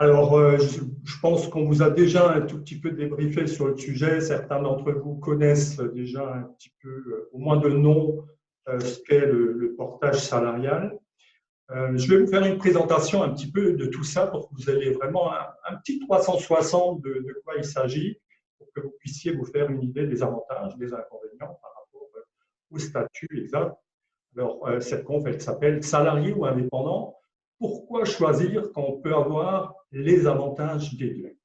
Alors, je pense qu'on vous a déjà un tout petit peu débriefé sur le sujet. Certains d'entre vous connaissent déjà un petit peu, au moins de nom, ce qu'est le portage salarial. Je vais vous faire une présentation un petit peu de tout ça pour que vous ayez vraiment un petit 360 de quoi il s'agit, pour que vous puissiez vous faire une idée des avantages, des inconvénients par rapport au statut exact. Alors, cette conf, elle s'appelle salarié ou indépendant. Pourquoi choisir quand on peut avoir les avantages des deux?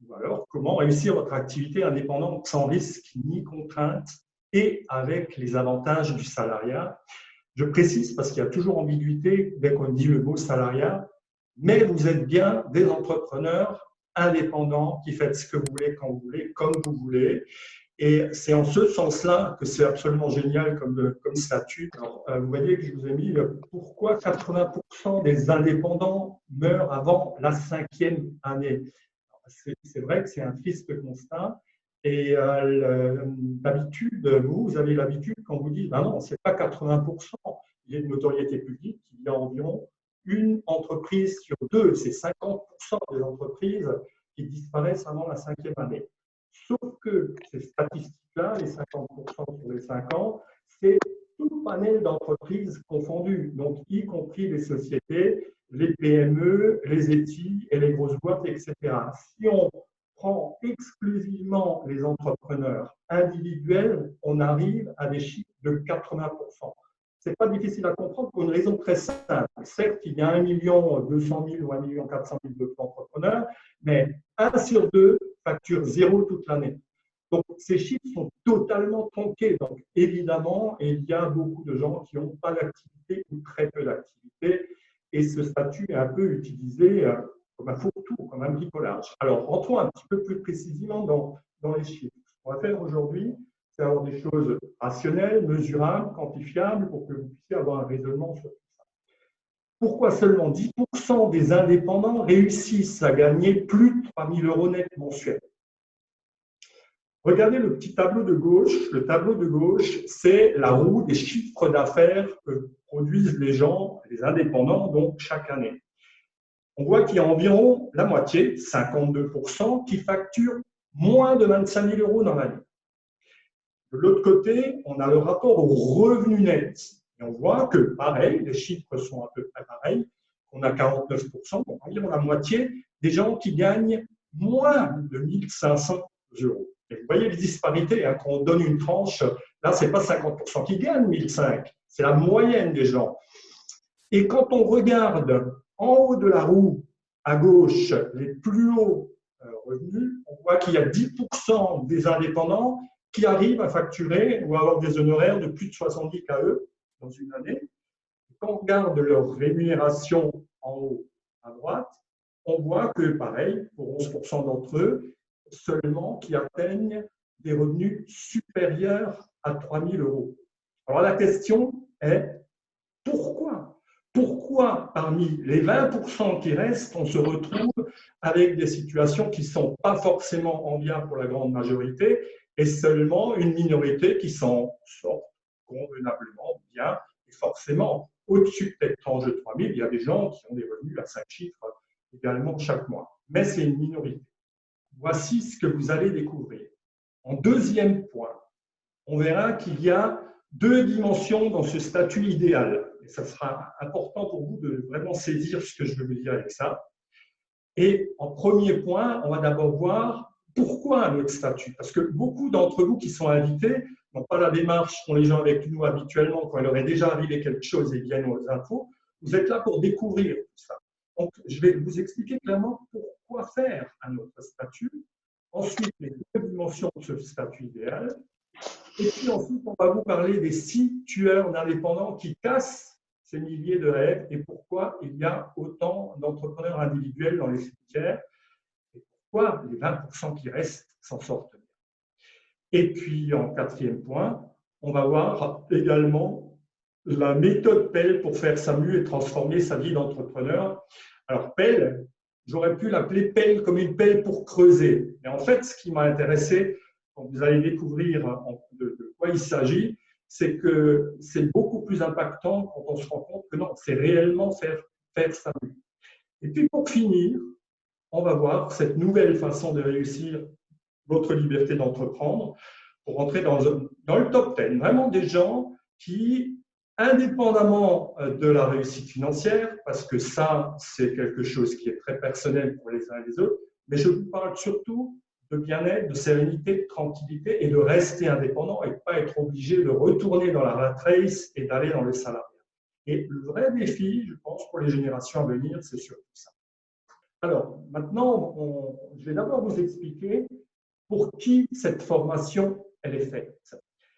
Ou alors, comment réussir votre activité indépendante sans risque ni contrainte et avec les avantages du salariat? Je précise parce qu'il y a toujours ambiguïté dès qu'on dit le mot salariat, mais vous êtes bien des entrepreneurs indépendants qui faites ce que vous voulez, quand vous voulez, comme vous voulez. Et c'est en ce sens-là que c'est absolument génial comme statut. Alors, vous voyez que je vous ai mis pourquoi 80% des indépendants meurent avant la 5e année. C'est vrai que c'est un triste constat. Et d'habitude, vous avez l'habitude quand vous dites, ben non, ce n'est pas 80%. Il y a une notoriété publique, il y a environ une entreprise sur deux. C'est 50% des entreprises qui disparaissent avant la 5e année. Sauf que ces statistiques-là, les 50% sur les 5 ans, c'est tout panel d'entreprises confondues, donc y compris les sociétés, les PME, les ETI et les grosses boîtes, etc. Si on prend exclusivement les entrepreneurs individuels, on arrive à des chiffres de 80%. Ce n'est pas difficile à comprendre pour une raison très simple. Certes, il y a 1 200 000 ou 1 400 000 d'entrepreneurs, mais 1 sur 2 facture zéro toute l'année. Donc, ces chiffres sont totalement tronqués. Donc, évidemment, il y a beaucoup de gens qui n'ont pas d'activité ou très peu d'activité. Et ce statut est un peu utilisé comme un fourre-tout, comme un bricolage. Alors, rentrons un petit peu plus précisément dans les chiffres. Ce qu'on va faire aujourd'hui, c'est avoir des choses rationnelles, mesurables, quantifiables, pour que vous puissiez avoir un raisonnement sur tout ça. Pourquoi seulement 10% des indépendants réussissent à gagner plus de 3 000 € net mensuels? Regardez le petit tableau de gauche. Le tableau de gauche, c'est la roue des chiffres d'affaires que produisent les gens, les indépendants, donc chaque année. On voit qu'il y a environ la moitié, 52%, qui facturent moins de 25 000 € dans l'année. De l'autre côté, on a le rapport au revenu net. Et on voit que, pareil, les chiffres sont à peu près pareils. On a 49%, donc environ la moitié des gens qui gagnent moins de 1 500 €. Et vous voyez les disparités, hein, quand on donne une tranche, là, ce n'est pas 50% qui gagnent 1 500, c'est la moyenne des gens. Et quand on regarde en haut de la roue, à gauche, les plus hauts revenus, on voit qu'il y a 10% des indépendants qui arrivent à facturer ou à avoir des honoraires de plus de 70 KE dans une année. Et quand on regarde leur rémunération en haut à droite, on voit que, pareil, pour 11% d'entre eux, seulement qui atteignent des revenus supérieurs à 3 000 €. Alors la question est, pourquoi? Pourquoi parmi les 20% qui restent, on se retrouve avec des situations qui ne sont pas forcément enviables pour la grande majorité et seulement une minorité qui s'en sort convenablement bien? Et forcément, au-dessus de cette tranche de 3 000, il y a des gens qui ont des revenus à 5 chiffres également chaque mois. Mais c'est une minorité. Voici ce que vous allez découvrir. En deuxième point, on verra qu'il y a 2 dimensions dans ce statut idéal. Et ça sera important pour vous de vraiment saisir ce que je veux vous dire avec ça. Et en premier point, on va d'abord voir pourquoi notre statut. Parce que beaucoup d'entre vous qui sont invités n'ont pas la démarche qu'ont les gens avec nous habituellement quand il leur est déjà arrivé quelque chose et viennent aux infos. Vous êtes là pour découvrir tout ça. Donc, je vais vous expliquer clairement pourquoi faire à notre statut. Ensuite, les 2 dimensions de ce statut idéal. Et puis ensuite, on va vous parler des 6 tueurs d'indépendants qui cassent ces milliers de rêves et pourquoi il y a autant d'entrepreneurs individuels dans les cimetières et pourquoi les 20% qui restent s'en sortent bien. Et puis, en 4e point, on va voir également la méthode PEL pour faire sa mue et transformer sa vie d'entrepreneur. Alors, PEL, j'aurais pu l'appeler PEL comme une pelle pour creuser. Mais en fait, ce qui m'a intéressé, quand vous allez découvrir de quoi il s'agit, c'est que c'est beaucoup plus impactant quand on se rend compte que non, c'est réellement faire sa mue. Et puis, pour finir, on va voir cette nouvelle façon de réussir votre liberté d'entreprendre pour rentrer dans le top 10. Vraiment des gens qui, indépendamment de la réussite financière, parce que ça, c'est quelque chose qui est très personnel pour les uns et les autres, mais je vous parle surtout de bien-être, de sérénité, de tranquillité et de rester indépendant et de ne pas être obligé de retourner dans la rat race et d'aller dans le salariat. Et le vrai défi, je pense, pour les générations à venir, c'est surtout ça. Alors, maintenant, je vais d'abord vous expliquer pour qui cette formation elle est faite.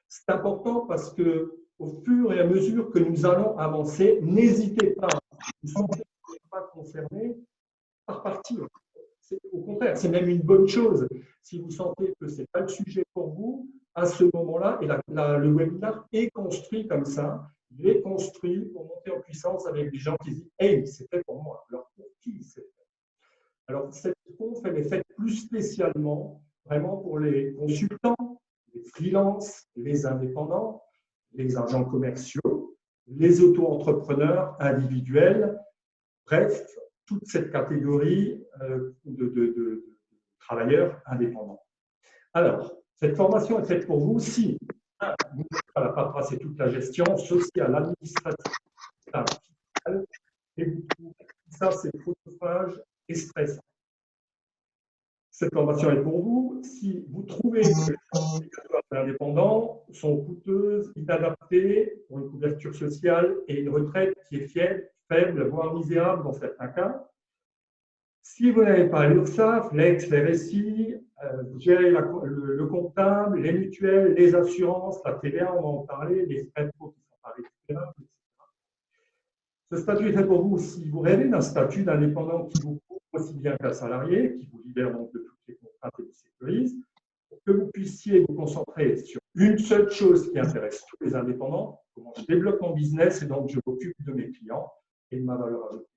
C'est important parce que au fur et à mesure que nous allons avancer, n'hésitez pas, si vous sentez que vous n'êtes pas concerné, par partir. Au contraire, c'est même une bonne chose. Si vous sentez que ce n'est pas le sujet pour vous, à ce moment-là, et le webinaire est construit comme ça, il est construit pour monter en puissance avec des gens qui disent « Hey, c'était pour moi ». Alors, pour qui c'est fait? Alors, cette conf, elle est faite plus spécialement vraiment pour les consultants, les freelances, les indépendants, les agents commerciaux, les auto-entrepreneurs individuels, bref, toute cette catégorie de travailleurs indépendants. Alors, cette formation est faite pour vous si vous n'avez pas la paperasse et toute la gestion sociale, administrative, fiscale, et vous trouvez que ça, c'est chronophage et stressant. Cette formation est pour vous si vous trouvez que les catégories indépendants sont coûteuses, inadaptées pour une couverture sociale et une retraite qui est faible, voire misérable dans certains cas. Si vous n'avez pas l'URSSAF, l'ex, les RSI, vous gérez le comptable, les mutuelles, les assurances, la TVA, on va en parler, les frais de pro qui sont pas récupérables, etc. Ce statut est fait pour vous si vous rêvez d'un statut d'indépendant qui vous couvre aussi bien qu'un salarié, qui vous libère donc de toutes les contraintes et vous sécurise, pour que vous puissiez vous concentrer sur une seule chose qui intéresse tous les indépendants, comment je développe mon business et donc je m'occupe de mes clients et de ma valeur ajoutée.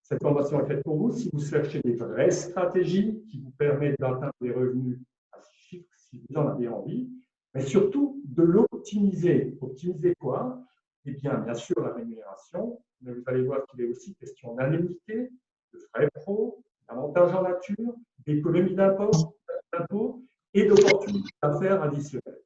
Cette formation est faite pour vous si vous cherchez des vraies stratégies qui vous permettent d'atteindre des revenus à 6 chiffres si vous en avez envie, mais surtout de l'optimiser. Optimiser quoi? Eh bien sûr, la rémunération, mais vous allez voir qu'il est aussi question d'indemnité, de frais pro, d'avantages en nature, d'économie d'impôts et d'opportunités d'affaires additionnelles.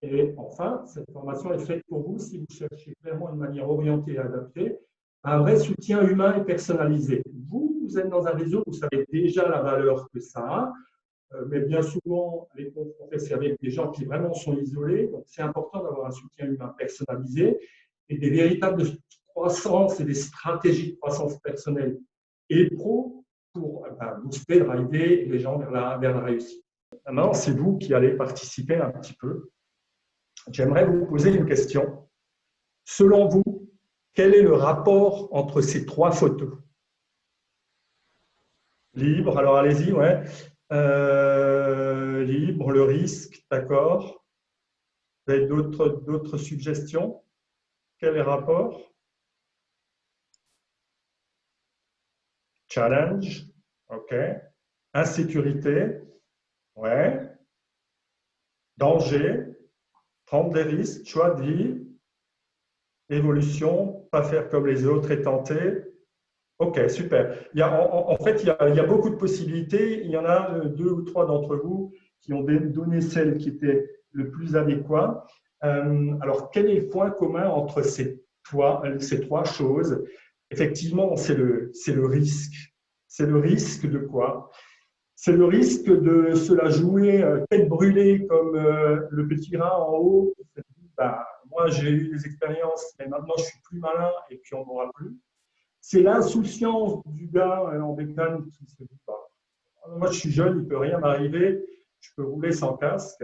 Et enfin, cette formation est faite pour vous si vous cherchez clairement une manière orientée et adaptée, un vrai soutien humain et personnalisé. Vous êtes dans un réseau, vous savez déjà la valeur que ça a, mais bien souvent, les confs qu'on fait, c'est avec des gens qui vraiment sont isolés. Donc, c'est important d'avoir un soutien humain personnalisé et des véritables croissances et des stratégies de croissance personnelle et pro pour booster, driver les gens vers la réussite. Maintenant, c'est vous qui allez participer un petit peu. J'aimerais vous poser une question. Selon vous, quel est le rapport entre ces 3 photos? Libre, alors allez-y, ouais. Libre, le risque, d'accord. Vous avez d'autres suggestions? Quel est le rapport? Challenge, ok. Insécurité, ouais. Danger, prendre des risques, choix de vie, évolution, pas faire comme les autres et tenter. Ok, super. En fait, il y a beaucoup de possibilités. Il y en a 2 ou 3 d'entre vous qui ont donné celle qui était le plus adéquat. Alors, quel est le point commun entre ces 3 choses? Effectivement, c'est le risque. C'est le risque de quoi? C'est le risque de se la jouer tête brûlée comme le petit rat en haut qui se dit bah, moi j'ai eu des expériences, mais maintenant je suis plus malin et puis on n'aura plus. C'est l'insouciance du gars en bécane qui se dit bah, moi je suis jeune, il ne peut rien m'arriver, je peux rouler sans casque.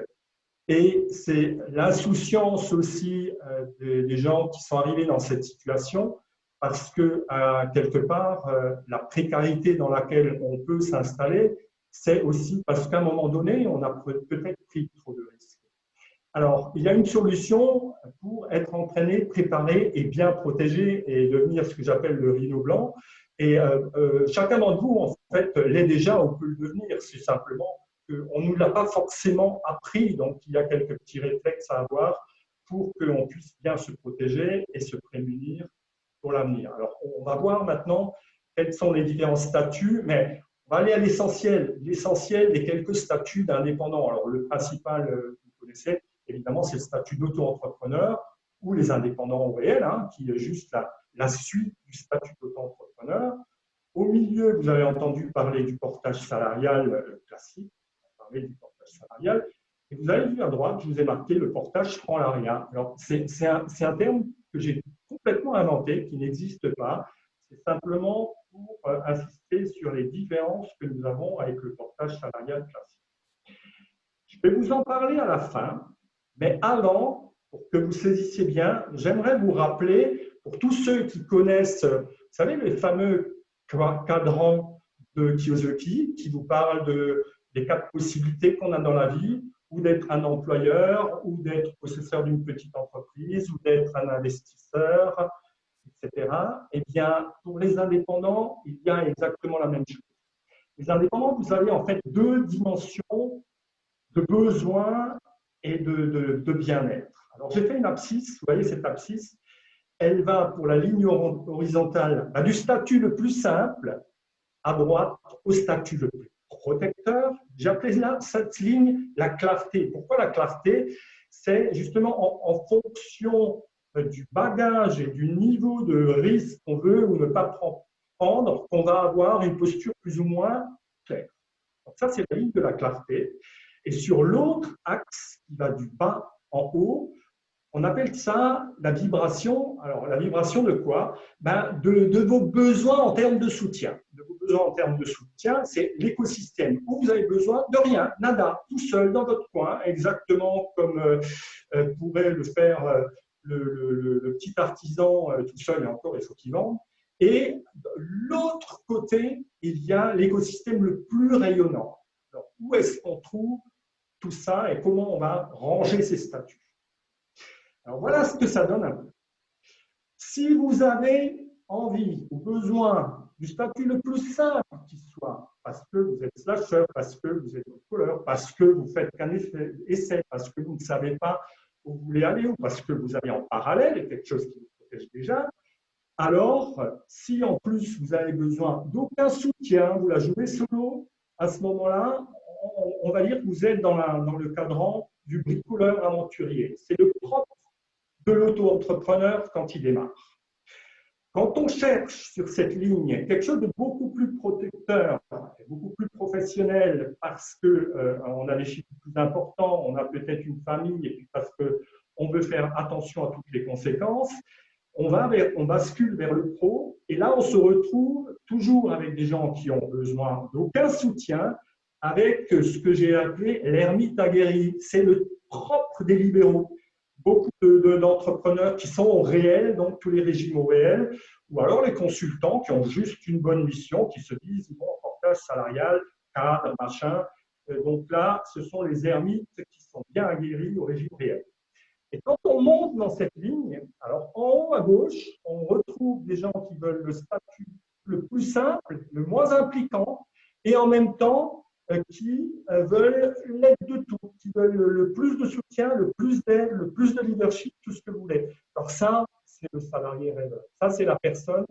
Et c'est l'insouciance aussi des gens qui sont arrivés dans cette situation parce que quelque part, la précarité dans laquelle on peut s'installer, c'est aussi parce qu'à un moment donné, on a peut-être pris trop de risques. Alors, il y a une solution pour être entraîné, préparé et bien protégé et devenir ce que j'appelle le rhino blanc. Et chacun d'entre vous, en fait, l'est déjà ou peut le devenir. C'est simplement qu'on ne nous l'a pas forcément appris. Donc, il y a quelques petits réflexes à avoir pour qu'on puisse bien se protéger et se prémunir pour l'avenir. Alors, on va voir maintenant quels sont les différents statuts, mais On va aller à l'essentiel, l'essentiel des quelques statuts d'indépendants. Alors, le principal, vous connaissez, évidemment, c'est le statut d'auto-entrepreneur ou les indépendants au réel, hein, qui est juste la suite du statut d'auto-entrepreneur. Au milieu, vous avez entendu parler du portage salarial classique, on va parler du portage salarial, et vous avez vu à droite, je vous ai marqué le portage franc-larien. Alors, c'est un terme que j'ai complètement inventé, qui n'existe pas. C'est simplement pour insister sur les différences que nous avons avec le portage salarial classique. Je vais vous en parler à la fin, mais avant, pour que vous saisissiez bien, j'aimerais vous rappeler, pour tous ceux qui connaissent, vous savez, les fameux cadrans de Kiyosaki, qui vous parlent des quatre possibilités qu'on a dans la vie, ou d'être un employeur, ou d'être possesseur d'une petite entreprise, ou d'être un investisseur, etc. Eh bien, pour les indépendants, il y a exactement la même chose. Les indépendants, vous avez en fait deux dimensions de besoin et de bien-être. Alors, j'ai fait une abscisse, vous voyez cette abscisse, elle va pour la ligne horizontale du statut le plus simple à droite au statut le plus protecteur. J'appelais là cette ligne la clarté. Pourquoi la clarté? C'est justement en fonction du bagage et du niveau de risque qu'on veut ou ne pas prendre qu'on va avoir une posture plus ou moins claire. Donc ça, c'est la ligne de la clarté. Et sur l'autre axe qui va du bas en haut, on appelle ça la vibration. Alors, la vibration de quoi? De vos besoins en termes de soutien. De vos besoins en termes de soutien, c'est l'écosystème où vous avez besoin de rien, nada, tout seul dans votre coin, exactement comme pourrait le faire le petit artisan tout seul, et encore, il faut qu'il vende. Et de l'autre côté, il y a l'écosystème le plus rayonnant. Alors, où est-ce qu'on trouve tout ça et comment on va ranger ces statuts? Alors voilà ce que ça donne un peu. Si vous avez envie ou besoin du statut le plus simple qui soit, parce que vous êtes slasher, parce que vous êtes couleur, parce que vous faites qu'un essai, parce que vous ne savez pas où vous voulez aller ou parce que vous avez en parallèle quelque chose qui vous protège déjà, alors si en plus vous avez besoin d'aucun soutien, vous la jouez solo, à ce moment-là, on va dire que vous êtes dans le cadran du bricoleur aventurier. C'est le propre de l'auto-entrepreneur quand il démarre. Quand on cherche sur cette ligne quelque chose de beaucoup plus protecteur, beaucoup plus professionnel, parce qu'on a des chiffres plus importants, on a peut-être une famille, et puis parce qu'on veut faire attention à toutes les conséquences, on bascule vers le pro, et là on se retrouve toujours avec des gens qui ont besoin d'aucun soutien, avec ce que j'ai appelé l'ermite aguerri. C'est le propre des libéraux. Beaucoup d'entrepreneurs qui sont au réel, donc tous les régimes au réel, ou alors les consultants qui ont juste une bonne mission, qui se disent, bon, portage salarial, cadre, machin. Donc là, ce sont les ermites qui sont bien aguerris au régime réel. Et quand on monte dans cette ligne, alors en haut à gauche, on retrouve des gens qui veulent le statut le plus simple, le moins impliquant, et en même temps, qui veulent l'aide de tout, qui veulent le plus de soutien, le plus d'aide, le plus de leadership, tout ce que vous voulez. Alors ça, c'est le salarié rêveur. Ça, c'est la personne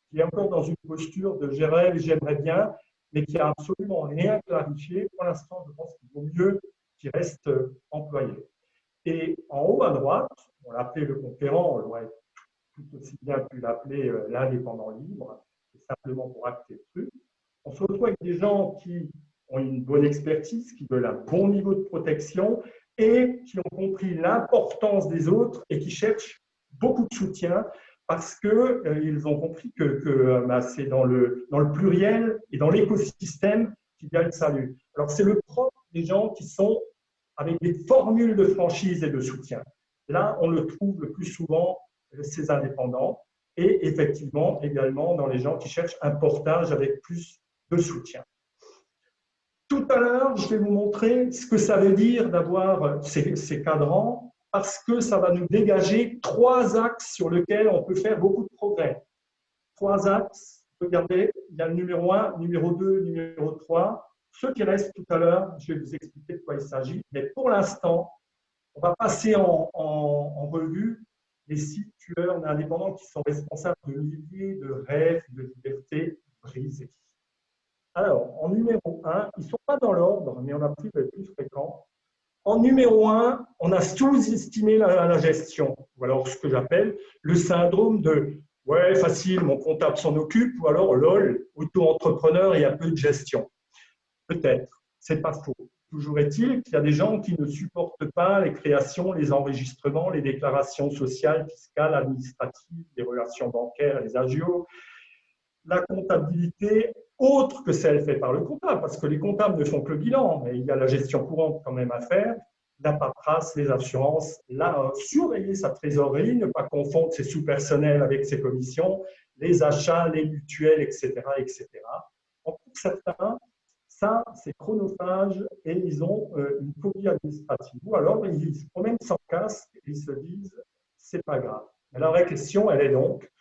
qui est encore dans une posture de je rêve, j'aimerais bien, mais qui n'a absolument rien clarifié. Pour l'instant, je pense qu'il vaut mieux qu'il reste employé. Et en haut à droite, on l'appelait le conquérant, on aurait tout aussi bien pu l'appeler l'indépendant libre, c'est simplement pour acter le truc. On se retrouve avec des gens qui ont une bonne expertise, qui veulent un bon niveau de protection et qui ont compris l'importance des autres et qui cherchent beaucoup de soutien parce qu'ils ont compris que c'est dans le pluriel et dans l'écosystème qu'il y a le salut. Alors, c'est le propre des gens qui sont avec des formules de franchise et de soutien. Là, on le trouve le plus souvent, ces indépendants, et effectivement également dans les gens qui cherchent un portage avec plus de soutien. Tout à l'heure, je vais vous montrer ce que ça veut dire d'avoir ces cadrans, parce que ça va nous dégager 3 axes sur lesquels on peut faire beaucoup de progrès. 3 axes, regardez, il y a le numéro 1, numéro 2, numéro 3. Ceux qui restent tout à l'heure, je vais vous expliquer de quoi il s'agit. Mais pour l'instant, on va passer en revue les 6 tueurs d'indépendants qui sont responsables de milliers de rêves de liberté brisés. Alors, en numéro un, ils ne sont pas dans l'ordre, mais on a pris le plus fréquent. En numéro un, on a sous-estimé la gestion, ou alors ce que j'appelle le syndrome de ouais, facile, mon comptable s'en occupe, ou alors lol, auto-entrepreneur, il y a peu de gestion. Peut-être, c'est pas faux. Toujours est-il qu'il y a des gens qui ne supportent pas les créations, les enregistrements, les déclarations sociales, fiscales, administratives, les relations bancaires, les agios, la comptabilité autre que celle faite par le comptable, parce que les comptables ne font que le bilan, mais il y a la gestion courante quand même à faire, la paperasse, les assurances, surveiller sa trésorerie, ne pas confondre ses sous-personnels avec ses commissions, les achats, les mutuelles, etc., etc. Donc, pour certains, ça, c'est chronophage et ils ont une phobie administrative. Ou alors, ils se promènent sans casque et ils se disent, c'est pas grave. Mais la vraie question, elle est donc,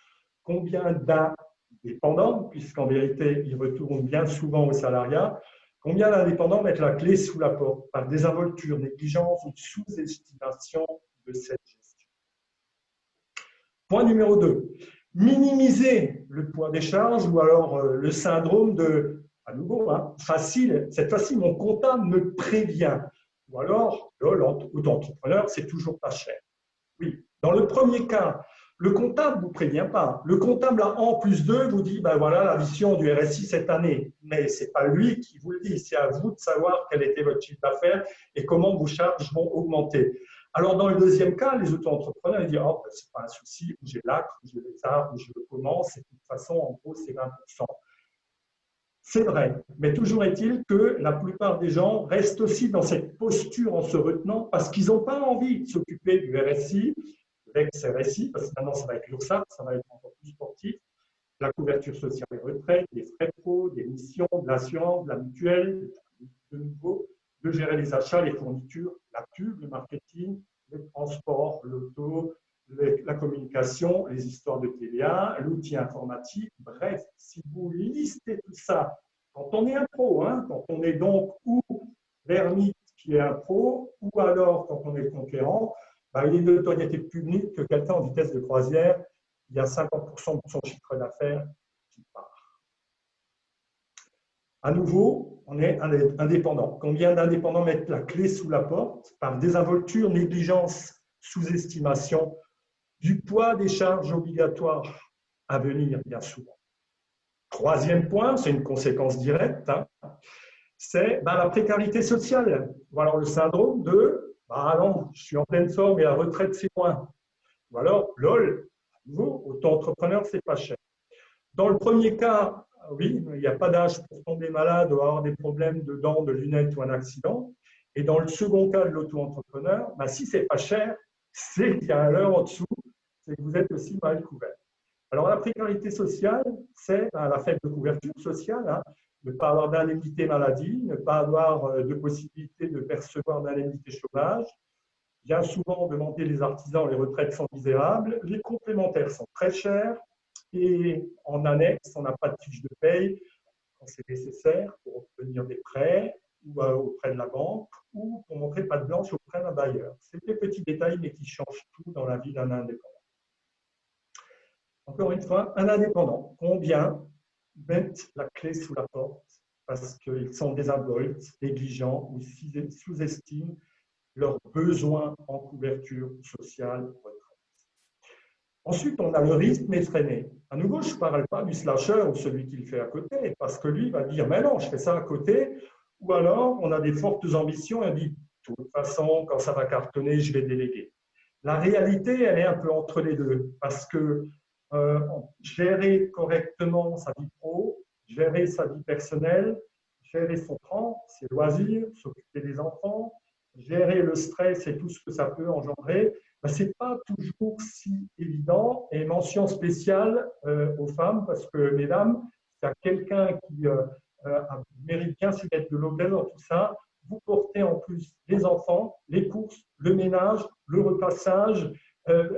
combien d'indépendants, puisqu'en vérité, ils retournent bien souvent au salariat, combien d'indépendants mettent la clé sous la porte par désinvolture, négligence ou sous-estimation de cette gestion. Point numéro 2, minimiser le poids des charges ou alors le syndrome de, à nouveau, facile, cette fois-ci, mon comptable me prévient. Ou alors, l'auto-entrepreneur, c'est toujours pas cher. Oui, dans le premier cas, le comptable ne vous prévient pas. Le comptable, là, en plus 2, vous dit, ben voilà la vision du RSI cette année. Mais ce n'est pas lui qui vous le dit, c'est à vous de savoir quel était votre chiffre d'affaires et comment vos charges vont augmenter. Alors, dans le deuxième cas, les auto-entrepreneurs disent, oh, ce n'est pas un souci, ou j'ai l'acre, ou j'ai les arbres, ou je commence, et de toute façon, en gros, c'est 20%. C'est vrai, mais toujours est-il que la plupart des gens restent aussi dans cette posture en se retenant parce qu'ils n'ont pas envie de s'occuper du RSI, de l'ex-RSI, parce que maintenant ça va être l'URSSAF, ça va être encore plus sportif, la couverture sociale et retraite, des frais pro, des missions, de l'assurance, de la mutuelle, de nouveau, de gérer les achats, les fournitures, la pub, le marketing, le transport, l'auto, la communication, les histoires de TVA, l'outil informatique. Bref, si vous listez tout ça, quand on est un pro, quand on est donc ou l'ermite qui est un pro, ou alors quand on est le conquérant, il est de notoriété publique que quelqu'un en vitesse de croisière, il y a 50% de son chiffre d'affaires qui part. À nouveau, on est indépendant. Combien d'indépendants mettent la clé sous la porte par désinvolture, négligence, sous-estimation du poids des charges obligatoires à venir, bien souvent. Troisième point, c'est une conséquence directe, c'est la précarité sociale. Ou alors le syndrome de non, je suis en pleine forme et la retraite, c'est loin. Ou alors, lol, nouveau, auto-entrepreneur, c'est pas cher. Dans le premier cas, oui, il n'y a pas d'âge pour tomber malade ou avoir des problèmes de dents, de lunettes ou un accident. Et dans le second cas de l'auto-entrepreneur, si c'est pas cher, c'est qu'il y a un leurre en dessous, c'est que vous êtes aussi mal couvert. Alors la précarité sociale, c'est la faible couverture sociale, ne pas avoir d'indemnité maladie, ne pas avoir de possibilité de percevoir d'indemnité chômage. Bien souvent, demander les artisans, les retraites sont misérables, les complémentaires sont très chers, et en annexe, on n'a pas de fiche de paye quand c'est nécessaire pour obtenir des prêts ou auprès de la banque ou pour montrer patte blanche auprès d'un bailleur. C'est des petits détails, mais qui changent tout dans la vie d'un indépendant. Encore une fois, un indépendant, combien mettent la clé sous la porte parce qu'ils sont désinvoltes, négligents ou sous-estiment leurs besoins en couverture sociale ou retraite. Ensuite, on a le rythme effréné. À nouveau, je ne parle pas du slasher ou celui qui le fait à côté, parce que lui va dire, mais non, je fais ça à côté. Ou alors, on a des fortes ambitions et on dit, de toute façon, quand ça va cartonner, je vais déléguer. La réalité, elle est un peu entre les deux, parce que gérer correctement sa vie pro, gérer sa vie personnelle, gérer son temps, ses loisirs, s'occuper des enfants, gérer le stress et tout ce que ça peut engendrer, ce n'est pas toujours si évident. Et mention spéciale aux femmes, parce que, mesdames, s'il y a quelqu'un qui mérite bien s'y mettre de l'obèse dans tout ça, vous portez en plus les enfants, les courses, le ménage, le repassage,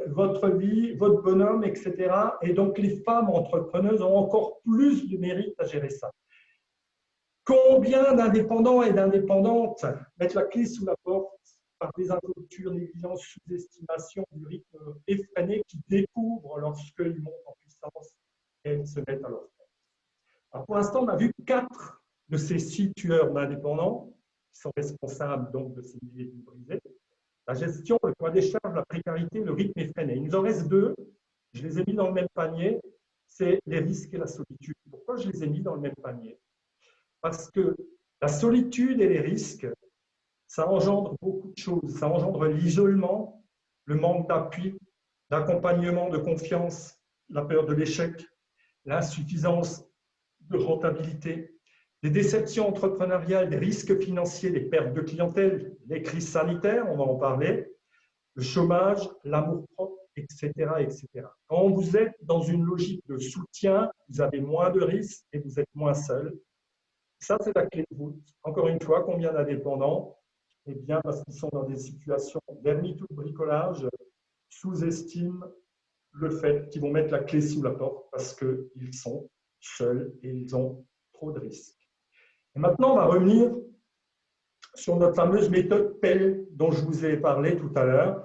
votre vie, votre bonhomme, etc. Et donc, les femmes entrepreneuses ont encore plus de mérite à gérer ça. Combien d'indépendants et d'indépendantes mettent la clé sous la porte par désinvolture, négligence, sous-estimation du rythme effréné qui découvrent lorsqu'ils montent en puissance et se mettent à leur tête. Alors pour l'instant, on a vu 4 de ces 6 tueurs d'indépendants qui sont responsables donc de ces milliers de vies brisées. La gestion, le poids des charges, la précarité, le rythme effréné. Il nous en reste 2, je les ai mis dans le même panier, c'est les risques et la solitude. Pourquoi je les ai mis dans le même panier? Parce que la solitude et les risques, ça engendre beaucoup de choses. Ça engendre l'isolement, le manque d'appui, d'accompagnement, de confiance, la peur de l'échec, l'insuffisance de rentabilité, des déceptions entrepreneuriales, des risques financiers, les pertes de clientèle, les crises sanitaires, on va en parler, le chômage, l'amour-propre, etc., etc. Quand vous êtes dans une logique de soutien, vous avez moins de risques et vous êtes moins seul. Ça, c'est la clé de voûte. Encore une fois, combien d'indépendants? Eh bien, parce qu'ils sont dans des situations d'ermite ou de bricolage, sous-estiment le fait qu'ils vont mettre la clé sous la porte parce qu'ils sont seuls et ils ont trop de risques. Et maintenant, on va revenir sur notre fameuse méthode PEL dont je vous ai parlé tout à l'heure.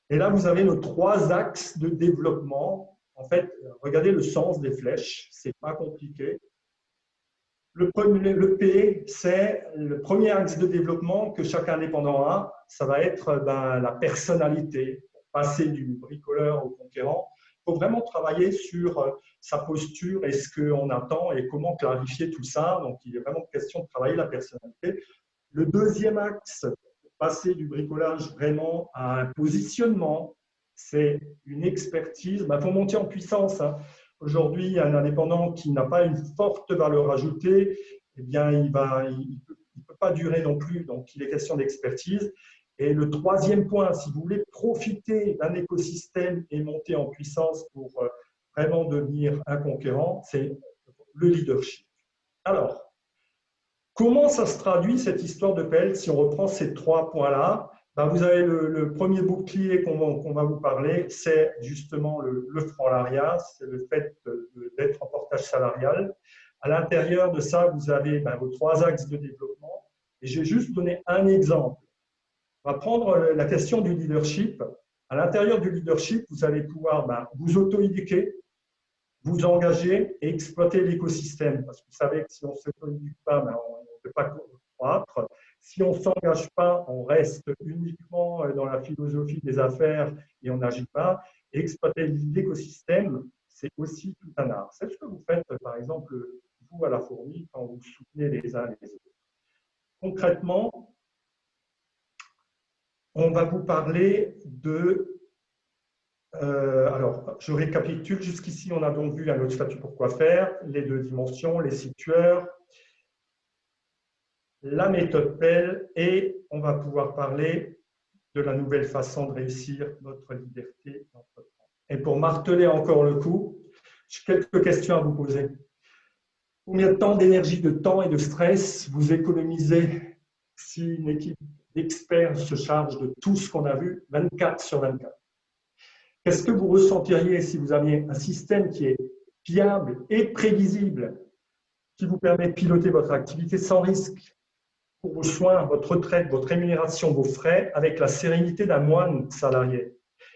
Et là, vous avez nos 3 axes de développement. En fait, regardez le sens des flèches, ce n'est pas compliqué. Le P, c'est le premier axe de développement que chaque indépendant a. Ça va être la personnalité, passer du bricoleur au conquérant. Il faut vraiment travailler sur sa posture et ce qu'on attend et comment clarifier tout ça. Donc, il est vraiment question de travailler la personnalité. Le deuxième axe, passer du bricolage vraiment à un positionnement, c'est une expertise. Il faut monter en puissance. Aujourd'hui, un indépendant qui n'a pas une forte valeur ajoutée, eh bien, il ne peut pas durer non plus. Donc, il est question d'expertise. Et le troisième point, si vous voulez profiter d'un écosystème et monter en puissance pour vraiment devenir un conquérant, c'est le leadership. Alors, comment ça se traduit cette histoire de PEL si on reprend ces 3 points-là? Vous avez le premier bouclier qu'on va vous parler, c'est justement le franc-salariat, c'est le fait d'être en portage salarial. À l'intérieur de ça, vous avez vos 3 axes de développement. Et j'ai juste donné un exemple. On va prendre la question du leadership. À l'intérieur du leadership, vous allez pouvoir vous auto-éduquer, vous engager et exploiter l'écosystème. Parce que vous savez que si on ne s'auto-éduque pas, on ne peut pas croître. Si on ne s'engage pas, on reste uniquement dans la philosophie des affaires et on n'agit pas. Et exploiter l'écosystème, c'est aussi tout un art. C'est ce que vous faites, par exemple, vous à la Fourmi, quand vous soutenez les uns les autres. Concrètement, on va vous parler de… alors, je récapitule. Jusqu'ici, on a donc vu un autre statut pour quoi faire, les 2 dimensions, les 6 tueurs, la méthode PEL, et on va pouvoir parler de la nouvelle façon de réussir notre liberté d'entreprendre. Et pour marteler encore le coup, j'ai quelques questions à vous poser. Combien de temps, d'énergie, de temps et de stress vous économisez si une équipe d'experts se charge de tout ce qu'on a vu 24/24? Qu'est-ce que vous ressentiriez si vous aviez un système qui est fiable et prévisible, qui vous permet de piloter votre activité sans risque, pour vos soins, votre retraite, votre rémunération, vos frais, avec la sérénité d'un moine salarié?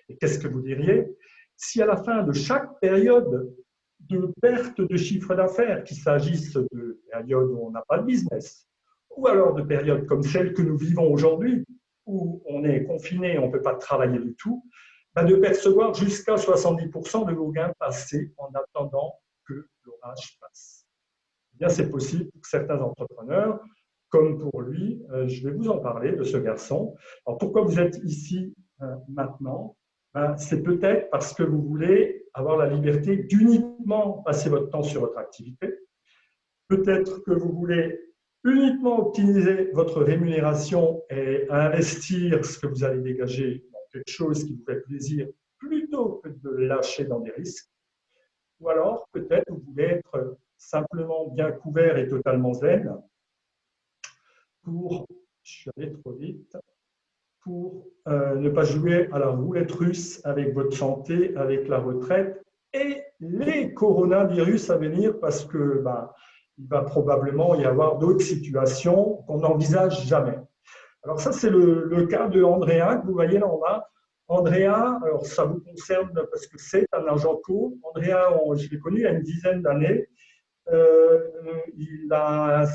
Et qu'est-ce que vous diriez si à la fin de chaque période de perte de chiffre d'affaires, qu'il s'agisse de périodes où on n'a pas de business, ou alors de périodes comme celle que nous vivons aujourd'hui, où on est confiné, on ne peut pas travailler du tout, de percevoir jusqu'à 70% de vos gains passés en attendant que l'orage passe. Eh bien, c'est possible pour certains entrepreneurs, comme pour lui. Je vais vous en parler de ce garçon. Alors, pourquoi vous êtes ici maintenant? C'est peut-être parce que vous voulez avoir la liberté d'uniquement passer votre temps sur votre activité. Peut-être que vous voulez uniquement optimiser votre rémunération et investir ce que vous allez dégager dans quelque chose qui vous fait plaisir plutôt que de lâcher dans des risques. Ou alors, peut-être, vous voulez être simplement bien couvert et totalement zen pour, je suis allé trop vite, pour ne pas jouer à la roulette russe avec votre santé, avec la retraite et les coronavirus à venir, parce que il va probablement y avoir d'autres situations qu'on n'envisage jamais. Alors ça, c'est le cas de Andrea, que vous voyez là en bas. Andrea, alors ça vous concerne parce que c'est un agent co. Andrea, je l'ai connu il y a une dizaine d'années. C'est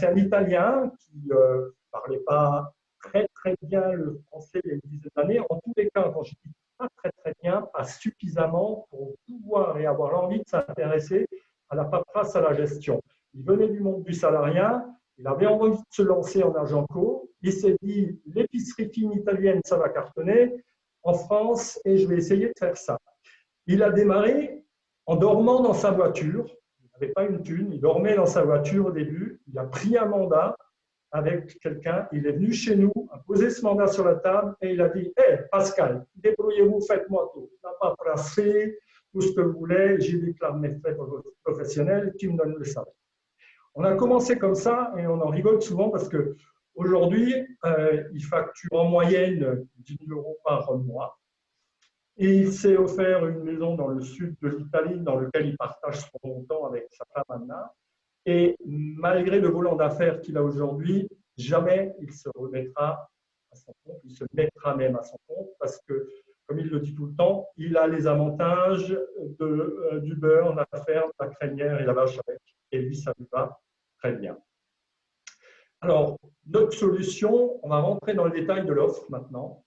un Italien qui ne parlait pas très bien le français il y a une dizaine d'années. En tous les cas, quand je dis pas très bien, pas suffisamment pour pouvoir et avoir l'envie de s'intéresser à la paperasse, à la gestion. Il venait du monde du salariat, il avait envie de se lancer en agent co. Il s'est dit, l'épicerie fine italienne, ça va cartonner en France et je vais essayer de faire ça. Il a démarré en dormant dans sa voiture. Il n'avait pas une thune, il dormait dans sa voiture au début. Il a pris un mandat avec quelqu'un. Il est venu chez nous, a posé ce mandat sur la table et il a dit hey, Pascal, débrouillez-vous, faites-moi tout. La paperasse, tout ce que vous voulez, j'y déclare mes frais professionnels, tu me donnes le salaire. On a commencé comme ça et on en rigole souvent parce qu'aujourd'hui, il facture en moyenne 10 000 € par mois. Et il s'est offert une maison dans le sud de l'Italie dans lequel il partage son temps avec sa femme Anna. Et malgré le volant d'affaires qu'il a aujourd'hui, jamais il se remettra à son compte, il se mettra même à son compte parce que, comme il le dit tout le temps, il a les avantages du beurre, la ferme, la crémière et la vache avec. Et lui, ça lui va très bien. Alors, notre solution, on va rentrer dans le détail de l'offre maintenant.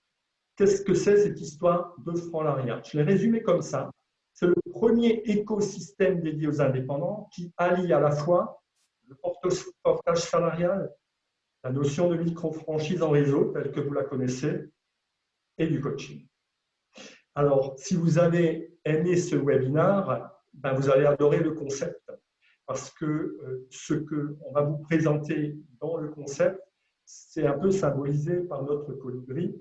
Qu'est-ce que c'est cette histoire de Franlaria? Je l'ai résumé comme ça. C'est le premier écosystème dédié aux indépendants qui allie à la fois le portage salarial, la notion de micro-franchise en réseau, telle que vous la connaissez, et du coaching. Alors, si vous avez aimé ce webinaire, ben vous allez adorer le concept, parce que ce qu'on va vous présenter dans le concept, c'est un peu symbolisé par notre colibri.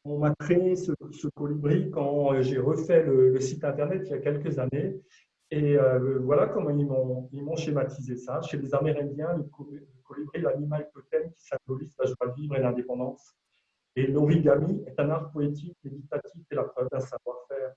On m'a créé ce colibri quand j'ai refait le site internet il y a quelques années. Et voilà comment ils m'ont schématisé ça. Chez les Amérindiens, le colibri est l'animal totem qui symbolise la joie de vivre et l'indépendance. Et l'origami est un art poétique, méditatif et la preuve d'un savoir-faire.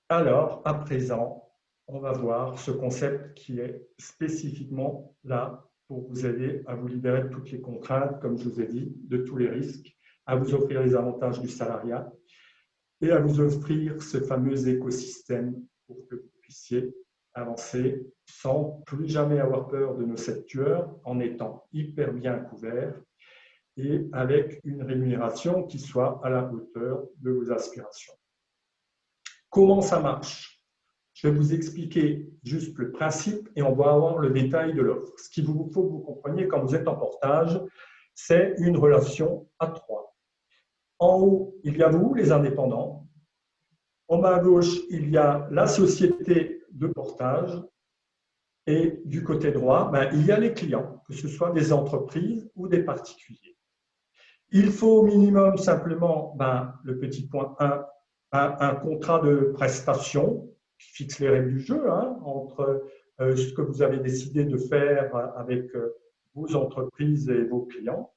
Alors, à présent, on va voir ce concept qui est spécifiquement là pour vous aider à vous libérer de toutes les contraintes, comme je vous ai dit, de tous les risques, à vous offrir les avantages du salariat et à vous offrir ce fameux écosystème pour que vous puissiez avancer sans plus jamais avoir peur de nos 7 tueurs, en étant hyper bien couverts et avec une rémunération qui soit à la hauteur de vos aspirations. Comment ça marche? Je vais vous expliquer juste le principe et on va avoir le détail de l'offre. Ce qu'il faut que vous compreniez quand vous êtes en portage, c'est une relation à 3. En haut, il y a vous, les indépendants. En bas à gauche, il y a la société de portage. Et du côté droit, il y a les clients, que ce soit des entreprises ou des particuliers. Il faut au minimum simplement, le petit point 1, un contrat de prestation qui fixe les règles du jeu entre ce que vous avez décidé de faire avec vos entreprises et vos clients.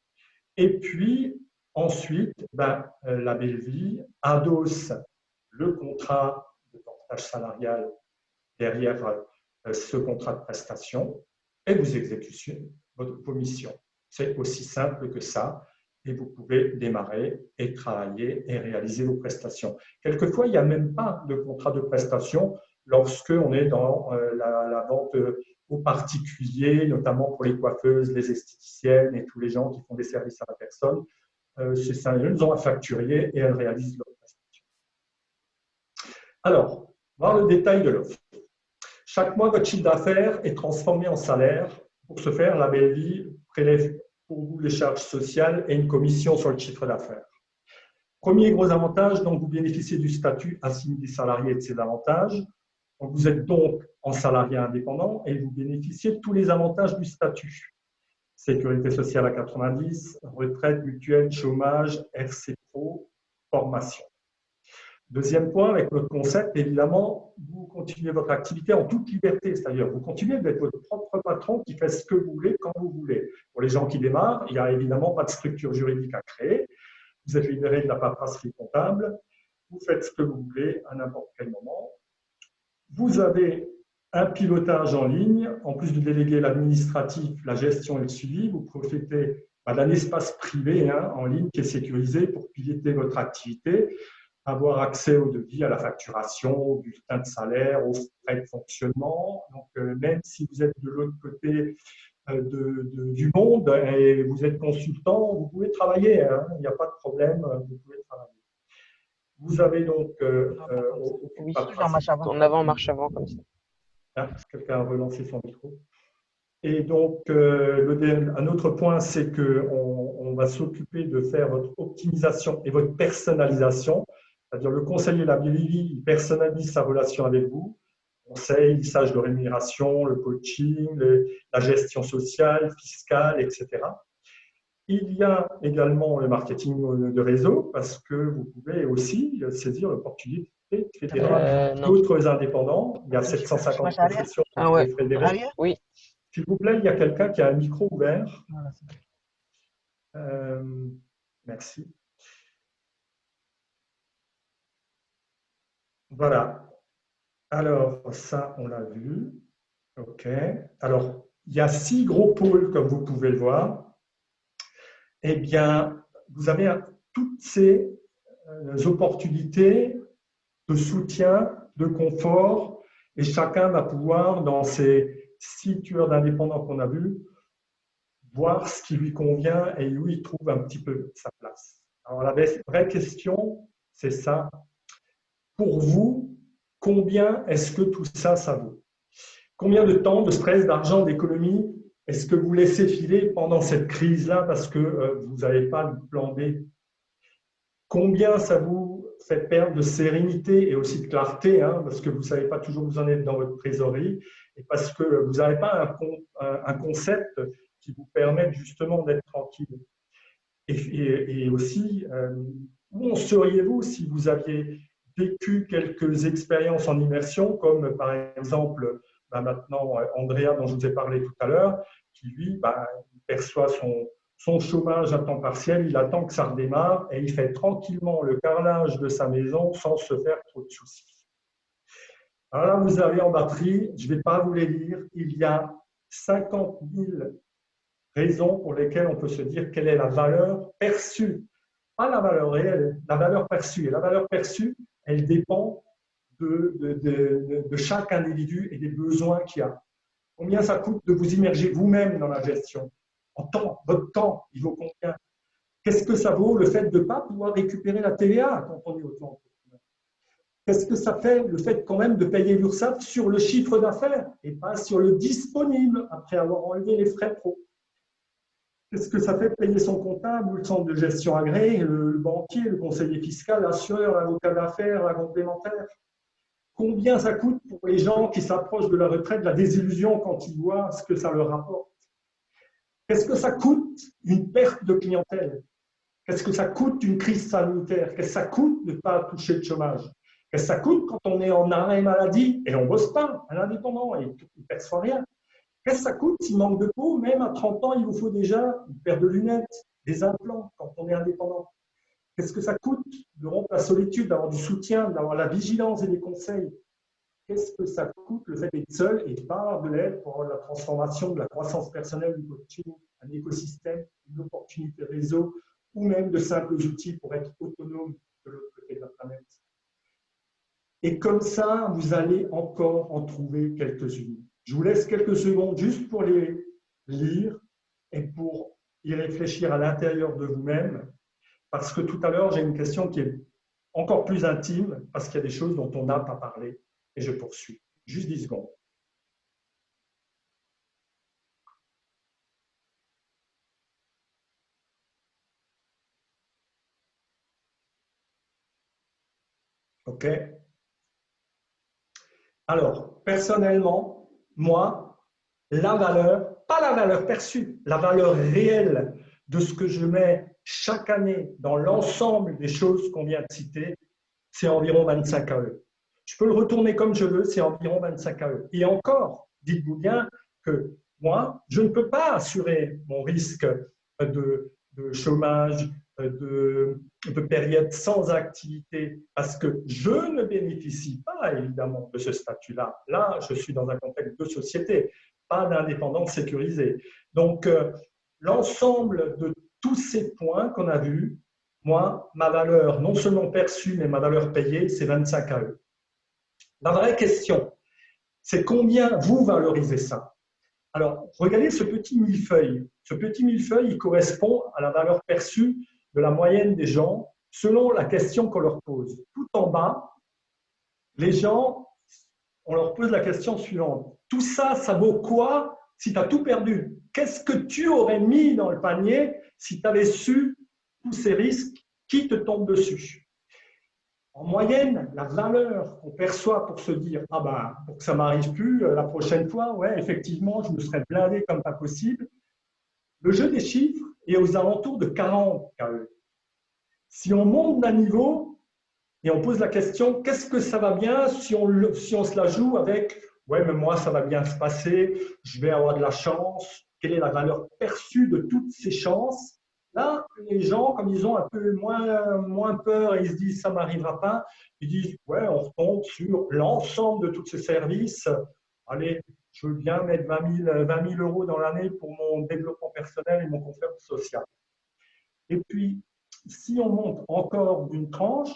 Et puis, ensuite, la belle vie adosse le contrat de portage salarial derrière ce contrat de prestation et vous exécutez vos missions. C'est aussi simple que ça et vous pouvez démarrer et travailler et réaliser vos prestations. Quelquefois, il n'y a même pas de contrat de prestation lorsqu'on est dans la vente aux particuliers, notamment pour les coiffeuses, les esthéticiennes et tous les gens qui font des services à la personne. Ces ça, elles ont à facturer et elles réalisent leurs prestations. Alors, voir le détail de l'offre. Chaque mois, votre chiffre d'affaires est transformé en salaire. Pour ce faire, la belle vie prélève pour vous les charges sociales et une commission sur le chiffre d'affaires. Premier gros avantage, donc vous bénéficiez du statut assigné des salariés et de ses avantages. Donc, vous êtes donc en salarié indépendant et vous bénéficiez de tous les avantages du statut. Sécurité sociale à 90, retraite, mutuelle, chômage, RC Pro, formation. Deuxième point, avec notre concept, évidemment, vous continuez votre activité en toute liberté, c'est-à-dire vous continuez d'être votre propre patron qui fait ce que vous voulez quand vous voulez. Pour les gens qui démarrent, il n'y a évidemment pas de structure juridique à créer. Vous êtes libéré de la paperasserie comptable. Vous faites ce que vous voulez à n'importe quel moment. Vous avez un pilotage en ligne. En plus de déléguer l'administratif, la gestion et le suivi, vous profitez d'un espace privé en ligne qui est sécurisé pour piloter votre activité. avoir accès au devis, à la facturation, au bulletin de salaire, aux frais de fonctionnement. Donc, même si vous êtes de l'autre côté du monde et vous êtes consultant, vous pouvez travailler, hein, il n'y a pas de problème, vous pouvez travailler. Vous avez donc Oui, paperasse. en avant, en marche avant, comme ça. Ah, quelqu'un a relancé son micro. Et donc, un autre point, c'est qu'on va s'occuper de faire votre optimisation et votre personnalisation. C'est-à-dire, le conseiller la BLV, il personnalise sa relation avec vous. Conseil, lissage de rémunération, le coaching, la gestion sociale, fiscale, etc. Il y a également le marketing de réseau parce que vous pouvez aussi saisir l'opportunité de fédérer Non. d'autres indépendants. Il y a 750 professions que vous pouvez fédérer. Oui. S'il vous plaît, il y a quelqu'un qui a un micro ouvert. Merci. Voilà. Alors, ça, on l'a vu. OK. Alors, il y a 6 gros pôles, comme vous pouvez le voir. Eh bien, vous avez toutes ces opportunités de soutien, de confort, et chacun va pouvoir, dans ces 6 tueurs d'indépendants qu'on a vus, voir ce qui lui convient et où il trouve un petit peu sa place. Alors, la vraie question, c'est ça. Pour vous, combien est-ce que tout ça, ça vaut? Combien de temps, de stress, d'argent, d'économie est-ce que vous laissez filer pendant cette crise-là parce que vous n'avez pas de plan B? Combien ça vous fait perdre de sérénité et aussi de clarté, hein, parce que vous ne savez pas toujours où vous en êtes dans votre trésorerie et parce que vous n'avez pas un concept qui vous permette justement d'être tranquille. Et aussi, où en seriez-vous si vous aviez vécu quelques expériences en immersion, comme par exemple maintenant Andrea dont je vous ai parlé tout à l'heure, qui lui il perçoit son chômage à temps partiel, il attend que ça redémarre et il fait tranquillement le carrelage de sa maison sans se faire trop de soucis. Alors là, vous avez en batterie, je ne vais pas vous les lire, il y a 50 000 raisons pour lesquelles on peut se dire quelle est la valeur perçue, pas la valeur réelle, la valeur perçue. Et la valeur perçue, elle dépend de chaque individu et des besoins qu'il a. Combien ça coûte de vous immerger vous-même dans la gestion? En temps, votre temps, il vaut combien? Qu'est-ce que ça vaut le fait de ne pas pouvoir récupérer la TVA quand on est auto-entrepreneur? Qu'est-ce que ça fait le fait quand même de payer l'URSSAF sur le chiffre d'affaires et pas sur le disponible après avoir enlevé les frais pro? Qu'est-ce que ça fait de payer son comptable, le centre de gestion agréé, le banquier, le conseiller fiscal, l'assureur, l'avocat d'affaires, la complémentaire? Combien ça coûte pour les gens qui s'approchent de la retraite, la désillusion quand ils voient ce que ça leur rapporte? Qu'est-ce que ça coûte une perte de clientèle? Qu'est-ce que ça coûte une crise sanitaire? Qu'est-ce que ça coûte de ne pas toucher le chômage? Qu'est-ce que ça coûte quand on est en arrêt maladie et on ne bosse pas, un indépendant, et il ne perçoit rien? Qu'est-ce que ça coûte s'il manque de peau? Même à 30 ans, il vous faut déjà une paire de lunettes, des implants quand on est indépendant. Qu'est-ce que ça coûte de rompre la solitude, d'avoir du soutien, d'avoir la vigilance et des conseils? Qu'est-ce que ça coûte le fait d'être seul et de ne pas avoir de l'aide pour la transformation de la croissance personnelle du coaching, un écosystème, une opportunité réseau ou même de simples outils pour être autonome de l'autre côté de la planète? Et comme ça, vous allez encore en trouver quelques-unes. Je vous laisse quelques secondes juste pour les lire et pour y réfléchir à l'intérieur de vous-même, parce que tout à l'heure, j'ai une question qui est encore plus intime, parce qu'il y a des choses dont on n'a pas parlé, et je poursuis. Juste 10 secondes. OK? Alors, personnellement, moi, la valeur, pas la valeur perçue, la valeur réelle de ce que je mets chaque année dans l'ensemble des choses qu'on vient de citer, c'est environ 25 AE. Je peux le retourner comme je veux, c'est environ 25 AE. Et encore, dites-vous bien que moi, je ne peux pas assurer mon risque de chômage, de période sans activité, parce que je ne bénéficie pas évidemment de ce statut-là. Là, je suis dans un contexte de société, pas d'indépendance sécurisée. Donc, l'ensemble de tous ces points qu'on a vus, Moi, ma valeur non seulement perçue, mais ma valeur payée, c'est 25 KE. La vraie question, c'est combien vous valorisez ça? Alors, regardez ce petit millefeuille. Ce petit millefeuille, il correspond à la valeur perçue de la moyenne des gens selon la question qu'on leur pose. Tout en bas, les gens, on leur pose la question suivante. Tout ça, ça vaut quoi si tu as tout perdu? Qu'est-ce que tu aurais mis dans le panier si tu avais su tous ces risques qui te tombent dessus? En moyenne, la valeur qu'on perçoit pour se dire « Ah ben, pour que ça ne m'arrive plus la prochaine fois, ouais, effectivement, je me serais blindé comme pas possible », le jeu des chiffres est aux alentours de 40 KE. Si on monte d'un niveau et on pose la question « Qu'est-ce que ça va bien si on se la joue avec « Ouais, mais moi, ça va bien se passer, je vais avoir de la chance, quelle est la valeur perçue de toutes ces chances ?» Là, les gens, comme ils ont un peu moins peur et ils se disent « ça ne m'arrivera pas », ils disent « ouais, on retombe sur l'ensemble de tous ces services. Allez, je veux bien mettre 20 000 euros dans l'année pour mon développement personnel et mon confort social. » Et puis, si on monte encore d'une tranche,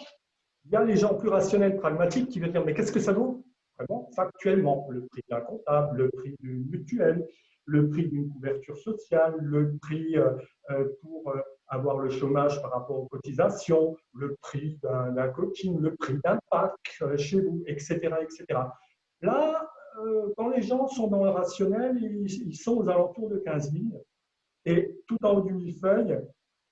il y a les gens plus rationnels, pragmatiques qui vont dire « mais qu'est-ce que ça vaut ?» Vraiment, factuellement, le prix d'un comptable, le prix d'une mutuelle, le prix d'une couverture sociale, le prix pour avoir le chômage par rapport aux cotisations, le prix d'un coaching, le prix d'un pack chez vous, etc., etc. Là, quand les gens sont dans le rationnel, ils sont aux alentours de 15 000. Et tout en haut du millefeuille,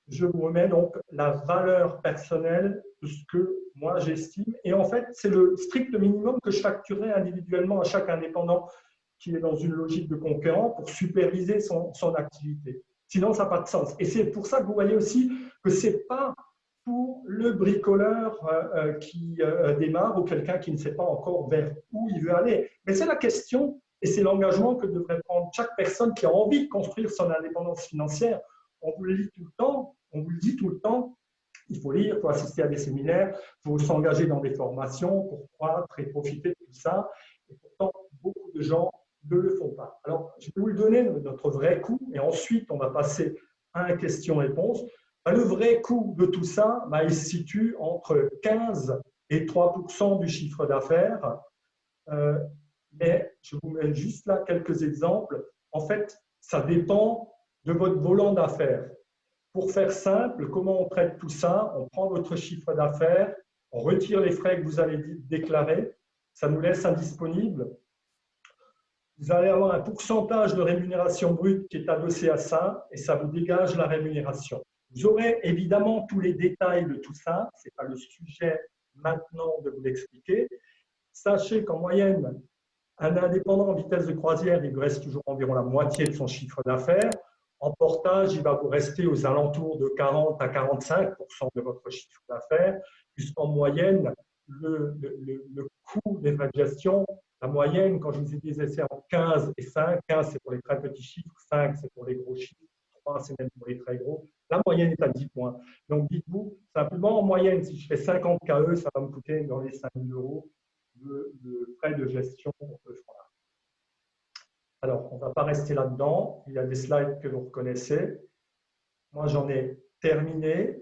je vous remets donc la valeur personnelle de ce que moi j'estime. Et en fait, c'est le strict minimum que je facturerai individuellement à chaque indépendant qui est dans une logique de concurrent pour superviser son activité. Sinon, ça n'a pas de sens. Et c'est pour ça que vous voyez aussi que ce n'est pas pour le bricoleur qui démarre ou quelqu'un qui ne sait pas encore vers où il veut aller. Mais c'est la question et c'est l'engagement que devrait prendre chaque personne qui a envie de construire son indépendance financière. On vous le dit tout le temps, on vous le dit tout le temps, il faut lire, il faut assister à des séminaires, il faut s'engager dans des formations pour croître et profiter de tout ça. Et pourtant, beaucoup de gens ne le font pas. Alors, je vais vous le donner, notre vrai coût, et ensuite, on va passer à un question-réponse. Le vrai coût de tout ça, il se situe entre 15 et 3% du chiffre d'affaires. Mais je vous mets juste là quelques exemples. En fait, ça dépend de votre volant d'affaires. Pour faire simple, comment on traite tout ça? On prend votre chiffre d'affaires, on retire les frais que vous allez déclarer, ça nous laisse indisponible. Vous allez avoir un pourcentage de rémunération brute qui est adossé à ça et ça vous dégage la rémunération. Vous aurez évidemment tous les détails de tout ça, ce n'est pas le sujet maintenant de vous l'expliquer. Sachez qu'en moyenne, un indépendant en vitesse de croisière, il lui reste toujours environ la moitié de son chiffre d'affaires. En portage, il va vous rester aux alentours de 40 à 45% de votre chiffre d'affaires, puisqu'en moyenne, le coût des frais de gestion, la moyenne, quand je vous ai dit, c'est entre 15 et 5. 15, c'est pour les très petits chiffres, 5, c'est pour les gros chiffres, 3, c'est même pour les très gros. La moyenne est à 10 points. Donc, dites-vous, simplement, en moyenne, si je fais 50 KE, ça va me coûter dans les 5 000 euros de frais de gestion pour ce choix-là. Alors, on ne va pas rester là-dedans. Il y a des slides que vous reconnaissez. Moi, j'en ai terminé.